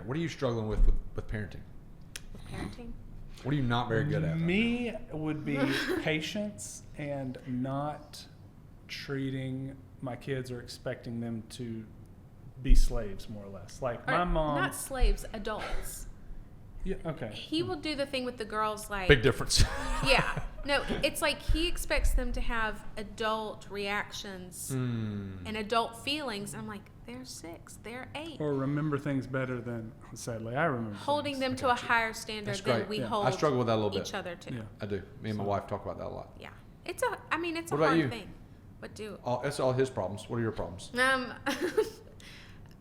parent? What are you struggling with parenting? Parenting? What are you not very good at? Me would be patience and not treating my kids or expecting them to be slaves, more or less. Like my mom. Not slaves, adults. Yeah. Okay. He will do the thing with the girls, like Big difference. yeah. No, it's like he expects them to have adult reactions and adult feelings. I'm like, they're 6, they're 8. Or remember things better than, sadly, I remember. Holding them to a higher standard That's than great. we Yeah. hold I struggle with that a little bit. each other to. Yeah. I do. Me and my wife talk about that a lot. Yeah. It's a What a about hard you? thing. What do? That's all his problems. What are your problems?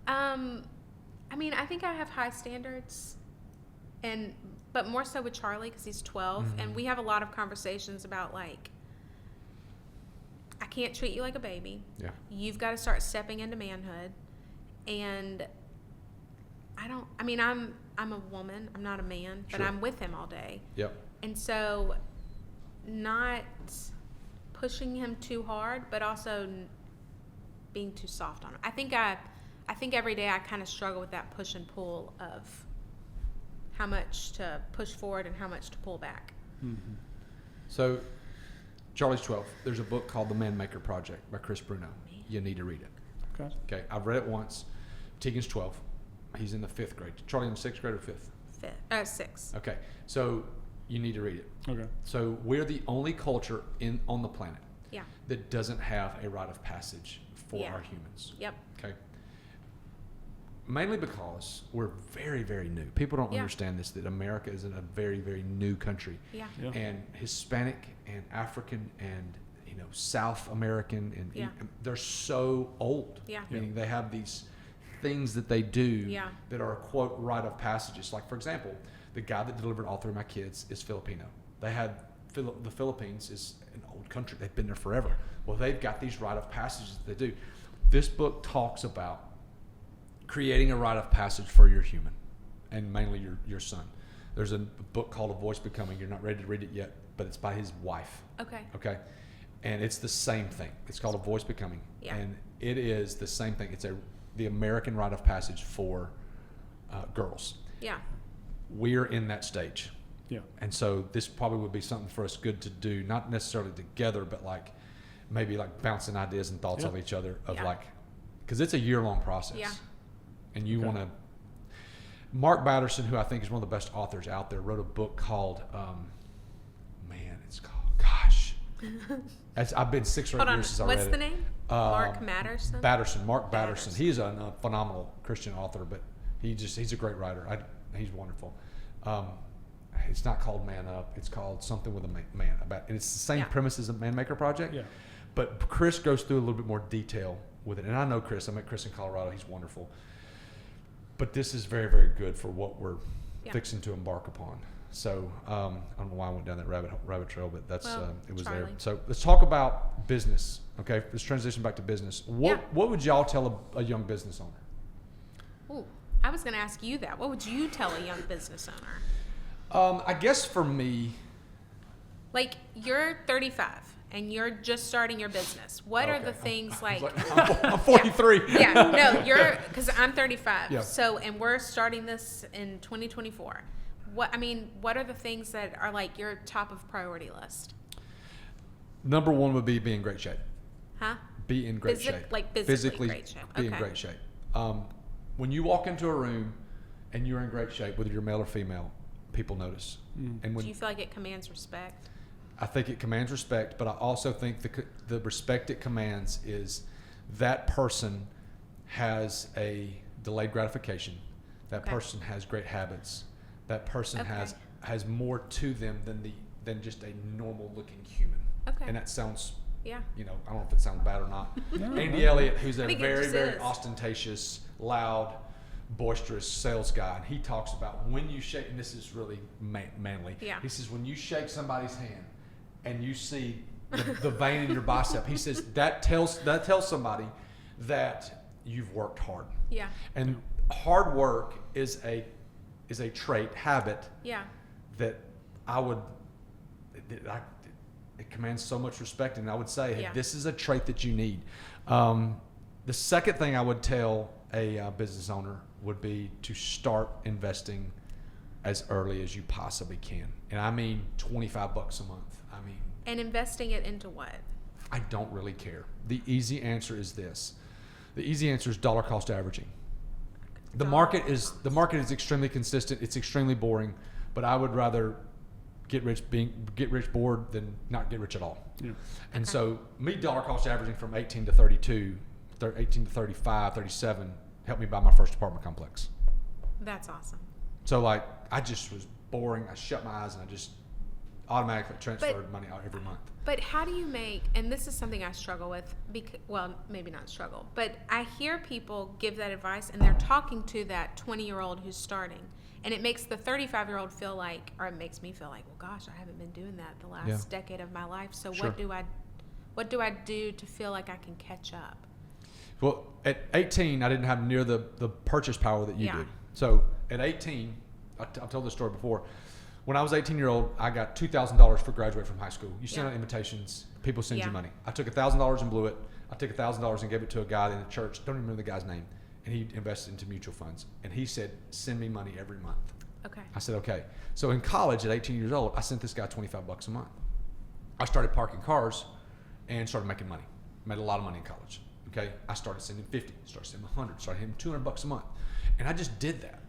I mean, I think I have high standards, but more so with Charlie because he's 12, and we have a lot of conversations about like, I can't treat you like a baby. Yeah. You've got to start stepping into manhood, and I'm a woman. I'm not a man, but Sure. I'm with him all day, Yep. and so not pushing him too hard, but also being too soft on him. I think every day I kind of struggle with that push and pull of how much to push forward and how much to pull back. Mm-hmm. So, Charlie's 12. There's a book called The Man Maker Project by Chris Bruno. You need to read it. Okay. Okay, I've read it once. Tegan's 12. He's in the 5th grade. Charlie in the 6th grade or 5th? 6. Okay, so you need to read it. Okay. So we're the only culture on the planet Yeah. that doesn't have a rite of passage for Yeah. our humans. Yep. Okay. Mainly because we're very, very new. People don't Yeah. understand this, that America is in a very, very new country. Yeah. Yeah. And Hispanic and African and South American Yeah. and they're so old. Yeah. Meaning they have these things that they do Yeah. that are quote rite of passages. Like for example, the guy that delivered all 3 of my kids is Filipino. They had the Philippines is an old country. They've been there forever. Well, they've got these rite of passages that they do. This book talks about creating a rite of passage for your human, and mainly your son. There's a book called A Voice Becoming. You're not ready to read it yet, but it's by his wife. Okay. Okay, and it's the same thing. It's called A Voice Becoming, Yeah. and it is the same thing. It's the American rite of passage for girls. Yeah. We're in that stage. Yeah. And so this probably would be something for us good to do, not necessarily together, but like maybe like bouncing ideas and thoughts Yeah. off each other of Yeah. like, because it's a year-long process. Yeah. And you Okay. want to. Mark Batterson, who I think is one of the best authors out there, wrote a book called, I've been 6 or 8 Hold on. years since I read What's it. the name? Mark Matterson? Mark Batterson. Batterson. He's a phenomenal Christian author, but he's a great writer. He's wonderful. It's not called Man Up. It's called something with a man about, and it's the same Yeah. premise as a Man Maker Project. Yeah. But Chris goes through a little bit more detail with it, and I know Chris. I met Chris in Colorado. He's wonderful. But this is very, very good for what we're Yeah. fixing to embark upon. So I don't know why I went down that rabbit trail, but that's it was there. Charlie. So let's talk about business. Okay, let's transition back to business. What Yeah. what would y'all tell a young business owner? Ooh, I was going to ask you that. What would you tell a young business owner? I guess for me, Like, you're 35 and you're just starting your business. What are okay, the things like I'm 43. yeah, no, because I'm 35. Yeah. So, and we're starting this in 2024. What are the things that are like your top of priority list? Number one would be be in great shape. Huh? Be in great shape. Like physically great shape. Be in Okay. great shape. When you walk into a room and you're in great shape, whether you're male or female, people notice. And Do when you feel like it commands respect? I think it commands respect, but I also think the respect it commands is that person has a delayed gratification. That Okay. person has great habits. That person Okay. has more to them than just a normal looking human. Okay. And that sounds, Yeah. I don't know if it sounds bad or not. No, Andy no. Elliott, who's a I think it very, just very is. ostentatious, loud, boisterous sales guy, and he talks about when you shake, and this is really manly. Yeah. He says when you shake somebody's hand and you see the vein in your bicep, he says that tells somebody that you've worked hard. Yeah. And hard work is a trait, habit Yeah. that it commands so much respect, and I would say, hey, Yeah. this is a trait that you need. The second thing I would tell a business owner would be to start investing as early as you possibly can. And I mean $25 a month. I mean, And investing it into what? I don't really care. The easy answer is this. The easy answer is dollar cost averaging. The market is extremely consistent. It's extremely boring, but I would rather get rich bored than not get rich at all. Yeah. And so me dollar cost averaging from 18 to 32, 18 to 35, 37 helped me buy my first apartment complex. That's awesome. So like I just was boring. I shut my eyes and I just automatically transferred money out every month. But how do you make, and this is something I struggle with, well, maybe not struggle, but I hear people give that advice and they're talking to that 20-year-old who's starting. And it makes the 35-year-old feel like, or it makes me feel like, well, gosh, I haven't been doing that the last decade of my life. So Sure. what do I do to feel like I can catch up? Well, at 18, I didn't have near the purchase power that you Yeah. did. So at 18, I've told this story before. When I was 18-year-old, I got $2,000 for graduating from high school. You send Yeah. out invitations, people send Yeah. you money. I took $1,000 and blew it. I took $1,000 and gave it to a guy in the church. Don't even remember the guy's name. And he invested into mutual funds. And he said, send me money every month. Okay. I said, okay. So in college at 18 years old, I sent this guy $25 a month. I started parking cars and started making money. Made a lot of money in college. Okay. I started sending 50, started sending 100, started hitting $200 a month. And I just did that.